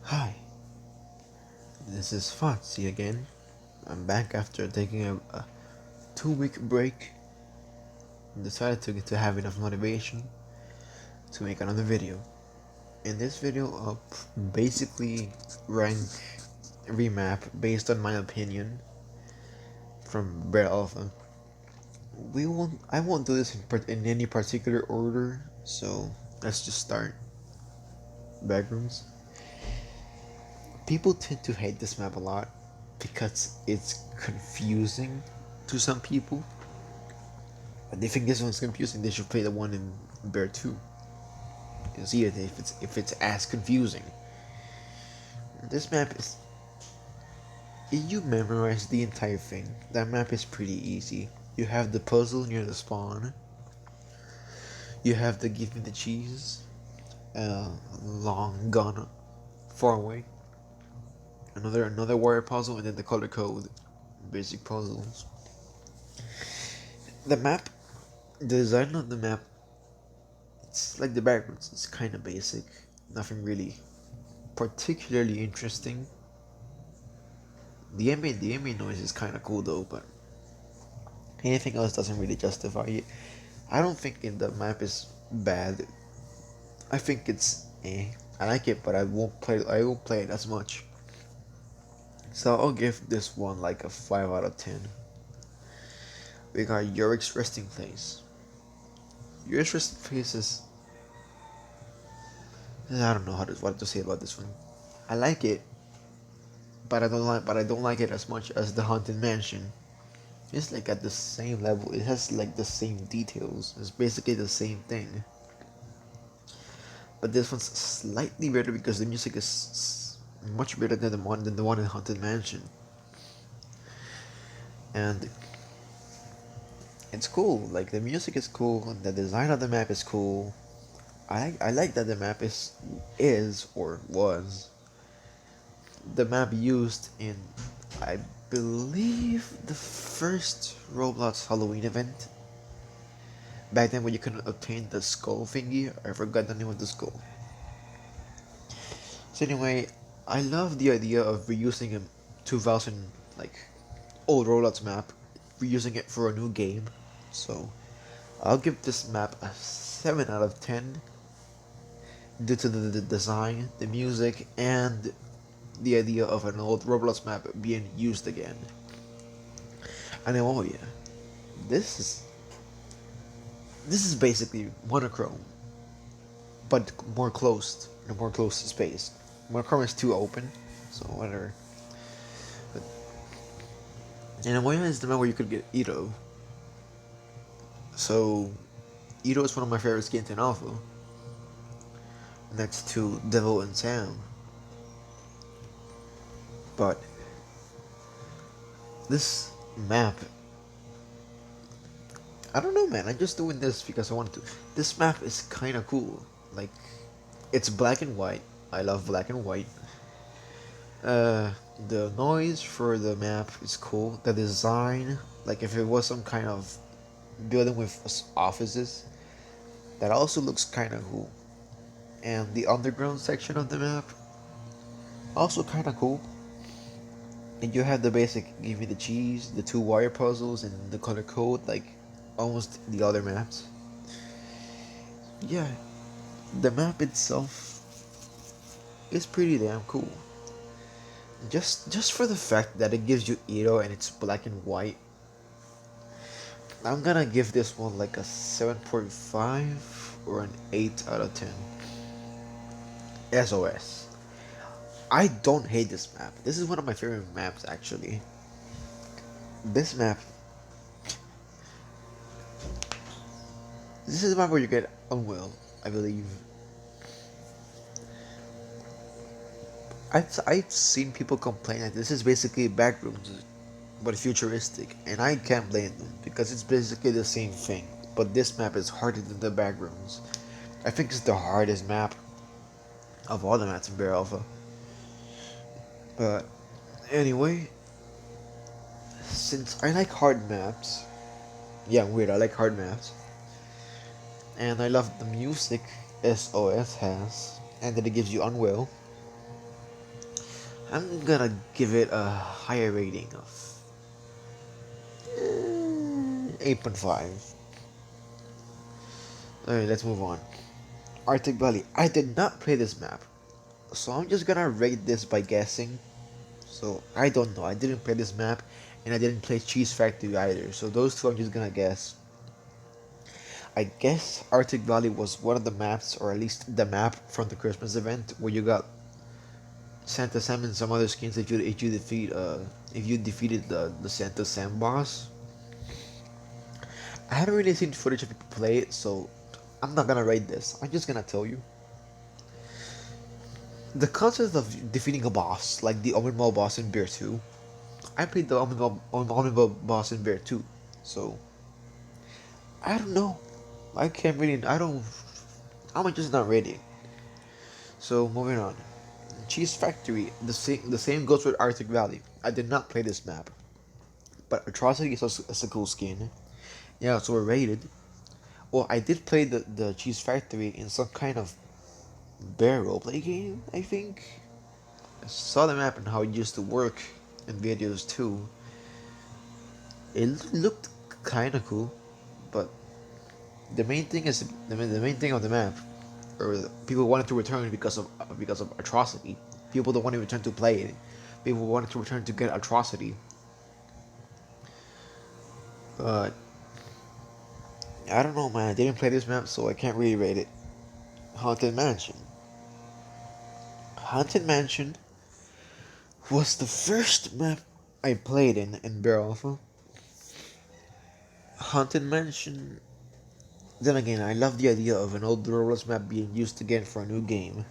Hi, this is Foxy again. I'm back after taking a 2 week break and decided to have enough motivation to make another video. In this video, I'll basically rank every map based on my opinion from Bare Alpha. I won't do this in any particular order, so let's just start. Backrooms. People tend to hate this map a lot because it's confusing to some people. But they think this one's confusing, they should play the one in Bear 2. You see it if it's as confusing. This map is, if you memorize the entire thing, that map is pretty easy. You have the puzzle near the spawn. You have the give me the cheese, long gone far away. Another warrior puzzle, and then the color code, basic puzzles. The map, the design of the map, it's like the backgrounds. It's kind of basic, nothing really particularly interesting. The ambient noise is kind of cool though, but anything else doesn't really justify it. I don't think the map is bad. I think it's I like it, but I won't play. I won't play it as much. So I'll give this one like a 5 out of 10. We got Yorick's resting place. Yorick's resting place is, I don't know what to say about this one. I like it, but I don't like it as much as the Haunted Mansion. It's like at the same level. It has like the same details. It's basically the same thing. But this one's slightly better because the music is much better than the one in Haunted Mansion. And it's cool. Like the music is cool. And the design of the map is cool. I like that the map is or was the map used in, I believe, the first Roblox Halloween event. Back then when you couldn't obtain the skull thingy. I forgot the name of the skull. So anyway, I love the idea of reusing a 2000 like old Roblox map, reusing it for a new game. So I'll give this map a 7 out of 10 due to the design, the music, and the idea of an old Roblox map being used again. And oh yeah, this is this is basically Monochrome, but more closed, in a more closed space. Monochrome is too open, so whatever. But and Amoya is the map where you could get Ito. So Ito is one of my favorite skins in Alpha, next to Devil and Sam. But this map, I don't know, man. I'm just doing this because I wanted to. This map is kind of cool. Like, it's black and white. I love black and white. Uh, the noise for the map is cool. The design, like if it was some kind of building with offices, that also looks kind of cool. And the underground section of the map, also kind of cool. And you have the basic give me the cheese, the two wire puzzles, and the color code, like almost the other maps. Yeah, the map itself is pretty damn cool. Just for the fact that it gives you Ito and it's black and white, I'm gonna give this one like a 7.5 or an 8 out of 10. SOS. I don't hate this map. This is one of my favorite maps actually. This map, this is the map where you get Unwell, I believe. I've seen people complain that this is basically Backrooms, but futuristic, and I can't blame them because it's basically the same thing. But this map is harder than the Backrooms. I think it's the hardest map of all the maps in Bare Alpha. But anyway, since I like hard maps, yeah, I'm weird. I like hard maps, and I love the music SOS has, and that it gives you Unwell. I'm gonna give it a higher rating of 8.5. Alright, let's move on. Arctic Valley. I did not play this map, so I'm just gonna rate this by guessing. So I don't know. I didn't play this map, and I didn't play Cheese Factory either. So those two I'm just gonna guess. I guess Arctic Valley was one of the maps, or at least the map from the Christmas event, where you got Santa Sam and some other skins if you defeated the Santa Sam boss. I haven't really seen footage of people play it, so I'm not gonna rate this. I'm just gonna tell you. The concept of defeating a boss, like the Omniball boss in Bear 2, I played the Omniball boss in Bear 2, so I don't know. I can't really. I don't. I'm just not ready. So moving on. Cheese Factory. The same goes with Arctic Valley. I did not play this map, but Atrocity is a cool skin. Yeah, so we're rated. Well, I did play the Cheese Factory in some kind of bear roleplay game, I think. I saw the map and how it used to work in videos too. It looked kind of cool, but the main thing of the map, or people wanted to return because of Atrocity. People don't want to return to play it. People wanted to return to get Atrocity. But I don't know, man. I didn't play this map, so I can't really rate it. Haunted Mansion. Haunted Mansion was the first map I played in Bear Alpha. Haunted Mansion. Then again, I love the idea of an old Roblox map being used again for a new game.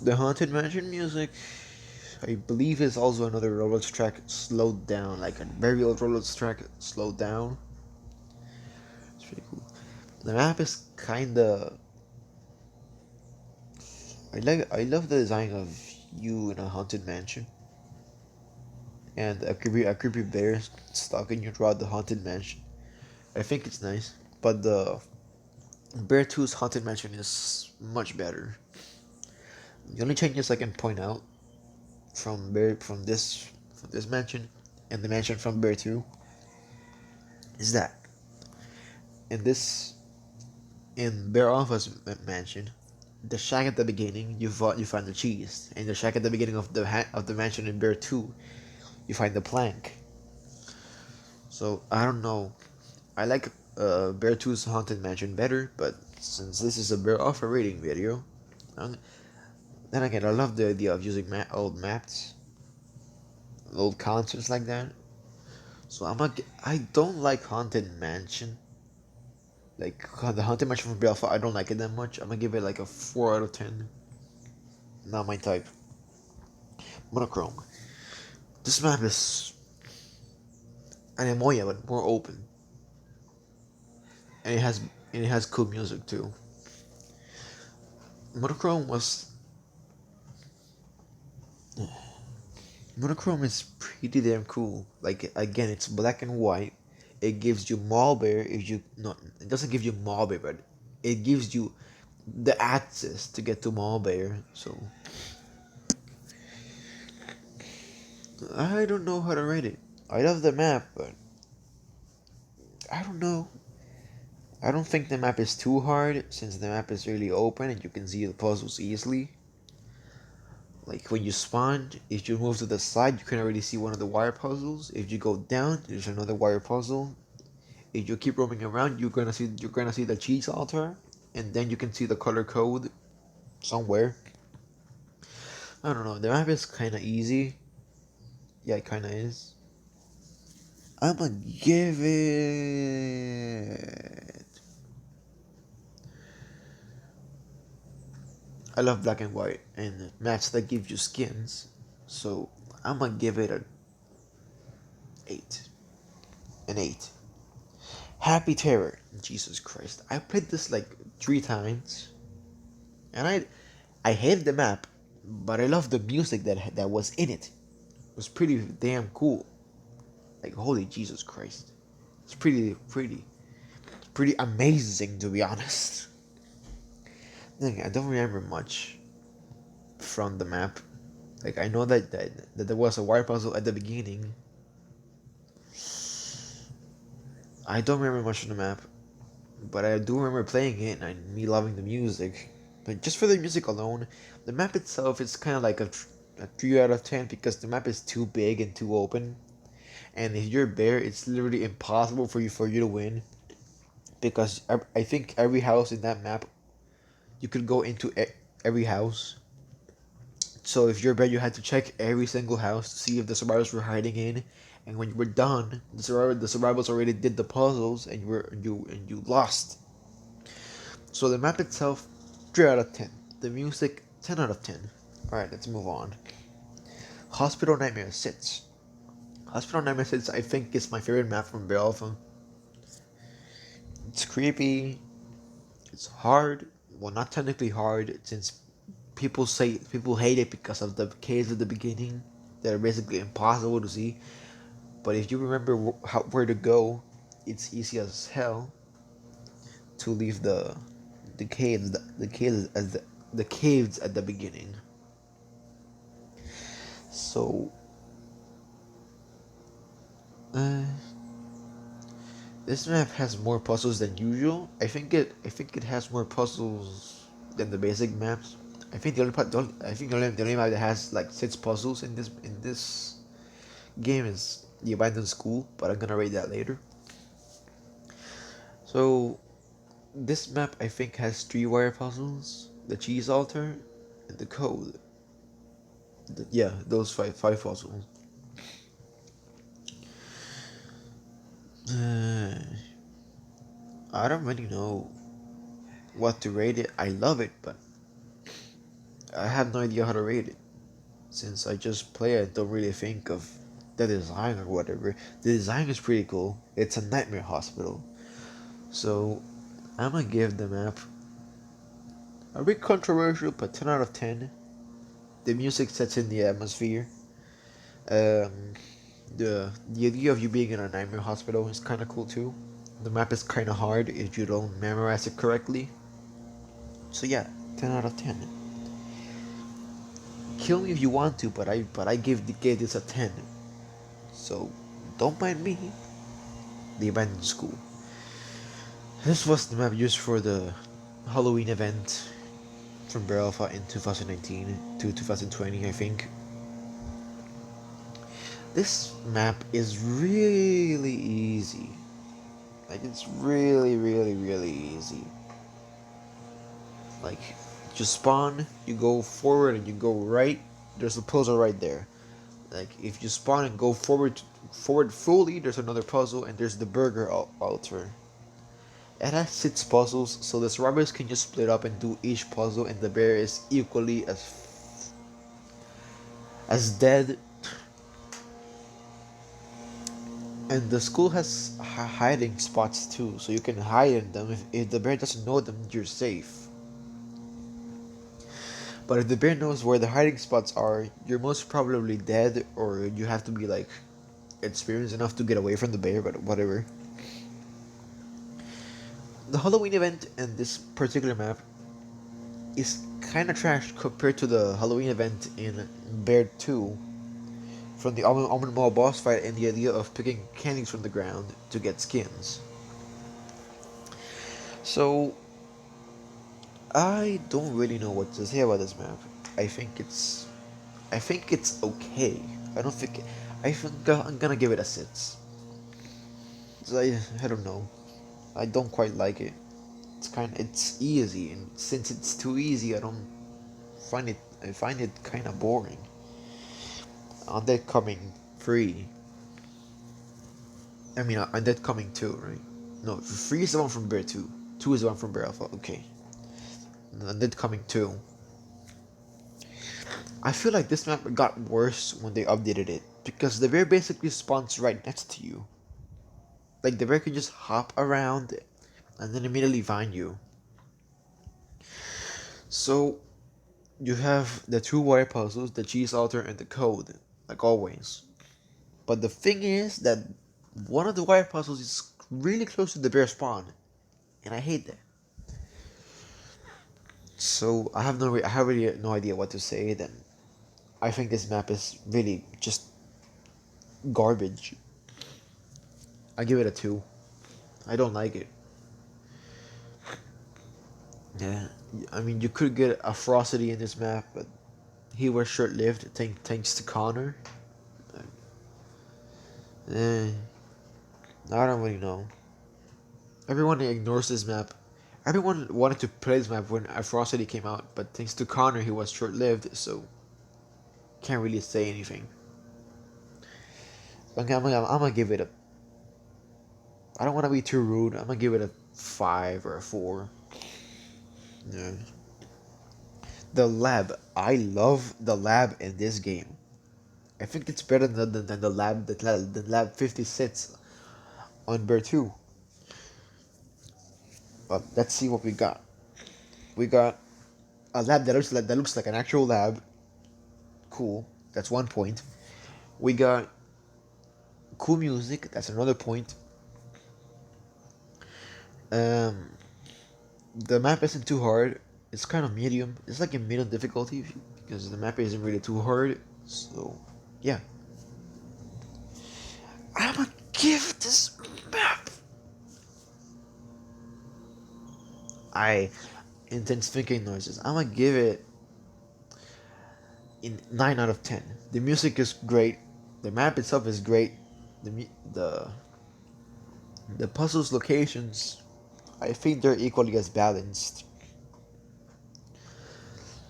The Haunted Mansion music, I believe, is also another Roblox track slowed down, like a very old Roblox track slowed down. It's pretty cool. The map is kinda. I love the design of you in a haunted mansion, and a creepy bear stalking you throughout the haunted mansion. I think it's nice, but the Bear 2's haunted mansion is much better. The only changes I can point out from this mansion and the mansion from Bear 2 is that in this in Bear Alpha's mansion, the shack at the beginning you find the cheese, and the shack at the beginning of the mansion in Bear 2 you find the plank. So I don't know. I like Bear 2's haunted mansion better, but since this is a Bear Alpha rating video, um, then again I love the idea of using old maps, old concerts like that. So I don't like haunted mansion. Like the haunted mansion from Bear Alpha, I don't like it that much. I'm gonna give it like a 4 out of 10. Not my type. Monochrome. This map is an Emoya, but more open, and it has cool music too. Monochrome was Monochrome is pretty damn cool. Like again, it's black and white. It gives you Malbear if you no, it doesn't give you Malbear, but it gives you the access to get to Malbear. So I don't know how to rate it. I love the map, but I don't know. I don't think the map is too hard since the map is really open and you can see the puzzles easily. Like when you spawn, if you move to the side, you can already see one of the wire puzzles. If you go down, there's another wire puzzle. If you keep roaming around, you're gonna see the cheese altar, and then you can see the color code somewhere. I don't know. The map is kind of easy. Yeah, it kind of is. I'ma give it. I love black and white and maps that give you skins, so I'ma give it a 8. An 8. Happy Terror. Jesus Christ. I played this like 3 times, and I hated the map, but I love the music that was in it. It was pretty damn cool. Like holy Jesus Christ. It's pretty amazing to be honest. Dang, I don't remember much. from the map. Like I know that there was a wire puzzle at the beginning. I don't remember much of the map, but I do remember playing it and me loving the music. But just for the music alone, the map itself is kind of like a 3 out of 10 because the map is too big and too open. And if you're a bear, it's literally impossible for you to win because I think every house in that map you could go into every house. So if you're a bear, you had to check every single house to see if the survivors were hiding in. And when you were done, the survivors already did the puzzles, and you lost. So the map itself, 3 out of 10. The music, 10 out of 10. All right, let's move on. Hospital Nightmare Sits. Hospital Nightmare Sits, I think, is my favorite map from Bear Alpha. It's creepy. It's hard. Well, not technically hard, since people hate it because of the caves at the beginning that are basically impossible to see. But if you remember where to go, it's easy as hell to leave the caves at the beginning. So uh, this map has more puzzles than usual. I think it has more puzzles than the basic maps. I think the only map that has like 6 puzzles in this game is the abandoned school, but I'm gonna rate that later. So this map I think has 3 wire puzzles, the cheese altar, and the code. Yeah, those five puzzles. Uh, I don't really know what to rate it. I love it, but I have no idea how to rate it since I just play it. Don't really think of the design or whatever. The design is pretty cool. It's a nightmare hospital, so I'm gonna give the map a bit controversial, but 10 out of 10. The music sets in the atmosphere. Um, the idea of you being in a nightmare hospital is kind of cool too. The map is kind of hard if you don't memorize it correctly. So yeah, 10 out of 10. Kill me if you want to, but I gave this a 10. So don't mind me. The abandoned school. This was the map used for the Halloween event from Bear Alpha in 2019 to 2020, I think. This map is really easy. Like it's really, really, really easy. Like you spawn, you go forward and you go right. There's a puzzle right there. Like if you spawn and go forward fully, there's another puzzle, and there's the burger altar. It has 6 puzzles, so the survivors can just split up and do each puzzle, and the bear is equally as dead. And the school has hiding spots too, so you can hide in them. If the bear doesn't know them, you're safe. But if the bear knows where the hiding spots are, you're most probably dead, or you have to be like experienced enough to get away from the bear, but whatever. The Halloween event in this particular map is kinda trash compared to the Halloween event in Bear 2 from the Almond Mall boss fight and the idea of picking candies from the ground to get skins. So, I don't really know what to say about this map. I think it's I think it's okay. I don't think I think I'm gonna give it a 6. I don't know. I don't quite like it. It's easy, and since it's too easy, I find it kind of boring. Undead Coming 3. I mean, Undead Coming 2, right? No, 3 is the one from Bear 2. 2 is the one from Bear Alpha. Okay. Undead Coming 2. I feel like this map got worse when they updated it because the bear basically spawns right next to you. Like the bear can just hop around and then immediately find you. So you have the 2 wire puzzles, the cheese altar, and the code, like always. But the thing is that one of the wire puzzles is really close to the bear spawn, and I hate that. So I have really no idea what to say. Then I think this map is really just garbage. I give it a 2. I don't like it. Yeah, I mean you could get a Frosty in this map, but he was short-lived. Thanks to Connor. Eh, I don't really know. Everyone ignores this map. Everyone wanted to play this map when Frosty came out, but thanks to Connor, he was short-lived, so can't really say anything. I'm gonna give it a. I don't want to be too rude. I'm gonna give it a 5 or a 4. Yeah. The lab. I love the lab in this game. I think it's better than the lab 56 on Bear 2. But let's see what we got. We got a lab that looks like an actual lab. Cool. That's 1 point. We got cool music. That's another point. Um, the map isn't too hard. It's kind of medium. It's like a medium difficulty because the map isn't really too hard. So, yeah. I'ma give this map. I intense thinking noises. I'ma give it in 9 out of 10. The music is great. The map itself is great. The the puzzles locations, I think they're equally as balanced.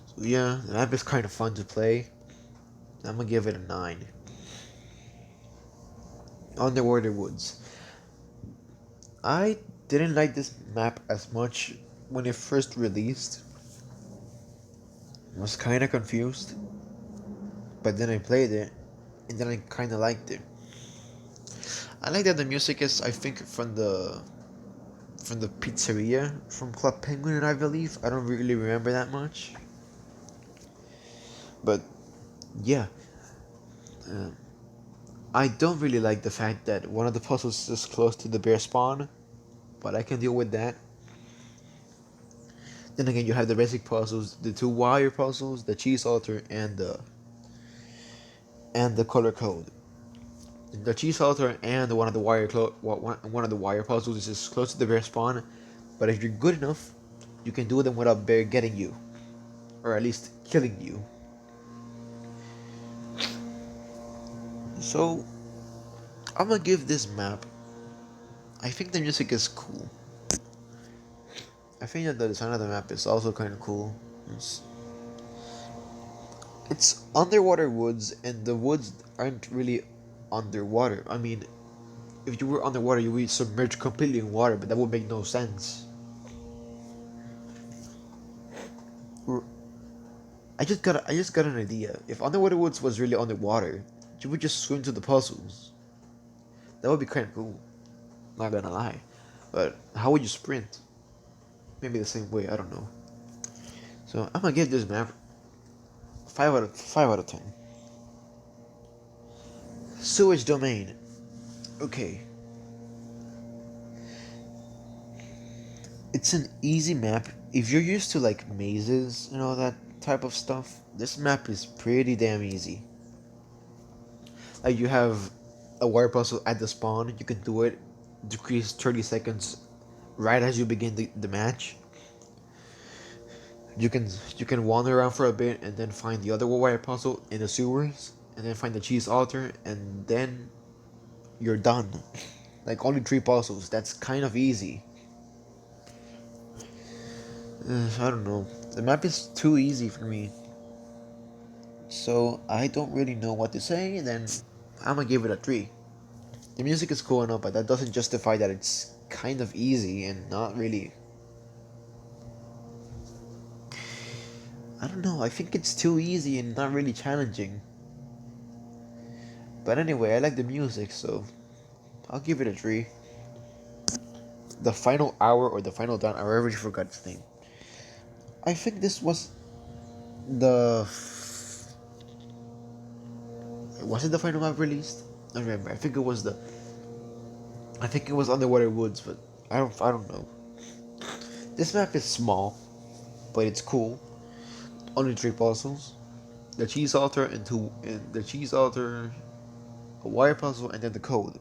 So yeah, the map is kind of fun to play. I'm gonna give it a 9. Underwater Woods. I didn't like this map as much when it first released. I was kind of confused, but then I played it, and then I kind of liked it. I like that the music is, I think, from the pizzeria from Club Penguin, I believe. I don't really remember that much, but yeah. Uh, I don't really like the fact that one of the puzzles is close to the bear spawn, but I can deal with that. Then again, you have the basic puzzles, the 2 wire puzzles, the cheese altar, and the color code. The cheese altar and one of the wire puzzles is just close to the bear spawn, but if you're good enough, you can do them without bear getting you, or at least killing you. So I'm gonna give this map. I think the music is cool. I think that the design of the map is also kind of cool. It's, it's underwater woods, and the woods aren't really underwater. I mean, if you were underwater, you would submerge completely in water, but that would make no sense. I just got an idea. If Underwater Woods was really underwater, you would just swim to the puzzles. That would be kind of cool. Not gonna lie, but how would you sprint? Maybe the same way. I don't know. So I'm gonna give this map 5 out of 10. Sewage Domain. Okay. It's an easy map. If you're used to like mazes and all that type of stuff, this map is pretty damn easy. Like you have a wire puzzle at the spawn, you can do it, decrease 30 seconds right as you begin the match. You can wander around for a bit and then find the other wire puzzle in the sewers, and then find the cheese altar, and then you're done. Like only 3 puzzles. That's kind of easy. I don't know. The map is too easy for me. So I don't really know what to say. Then I'm gonna give it a 3. The music is cool enough, but that doesn't justify that it's kind of easy and not really. I don't know. I think it's too easy and not really challenging. But anyway, I like the music, so I'll give it a 3. The final hour or the final dawn, I already forgot its name. I think this was the. Was it the final map released? I don't remember. I think it was the. I think it was Underwater Woods, but I don't know. This map is small. but it's cool. Only three puzzles: the cheese altar and two, and the cheese altar, a wire puzzle, and then the code,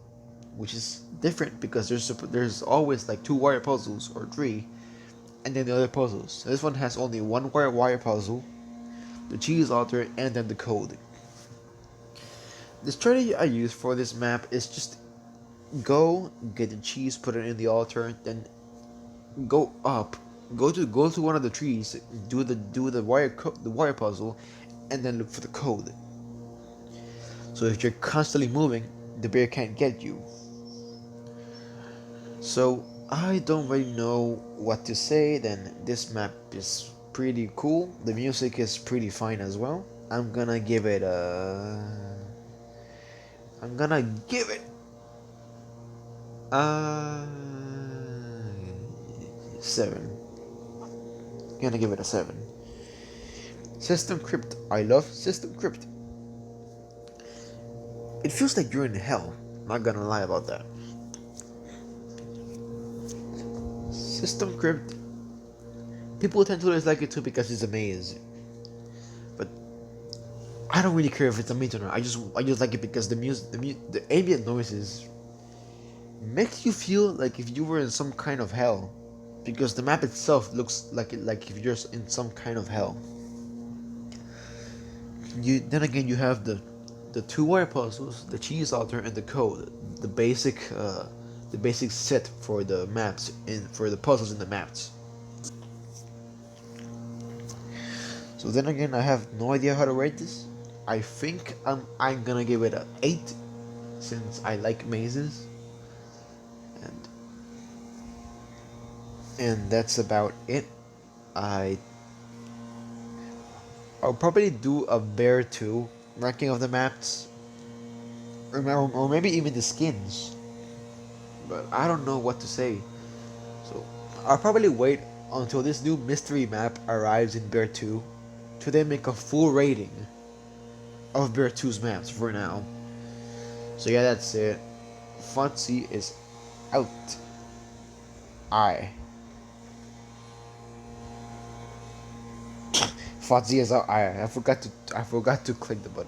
which is different because there's always like two wire puzzles or three, and then the other puzzles. This one has only one wire puzzle, the cheese altar, and then the code. The strategy I use for this map is just go get the cheese, put it in the altar, then go up, go to one of the trees, do the wire puzzle, and then look for the code. So if you're constantly moving, the bear can't get you. So I don't really know what to say. Then this map is pretty cool. The music is pretty fine as well. I'm gonna give it a. I'm gonna give it a 7. Gonna give it a 7. System Crypt. I love System Crypt. It feels like you're in hell. Not gonna lie about that. System Crypt. People tend to dislike it too because it's a maze. But I don't really care if it's a maze or not. I just like it because the ambient noises makes you feel like if you were in some kind of hell. Because the map itself looks like if you're in some kind of hell. You have the two wire puzzles, the cheese altar, and the code, the basic set for the maps and for the puzzles in the maps. So then again, I have no idea how to rate this. I think I'm gonna give it a 8, since I like mazes, and that's about it. I I'll probably do a Bear 2 ranking of the maps, or maybe even the skins, but I don't know what to say. So I'll probably wait until this new mystery map arrives in Bear 2 to then make a full rating of Bear 2's maps for now. So yeah, that's it. Fonzie is out. I. Fonzie is out. I forgot to click the button.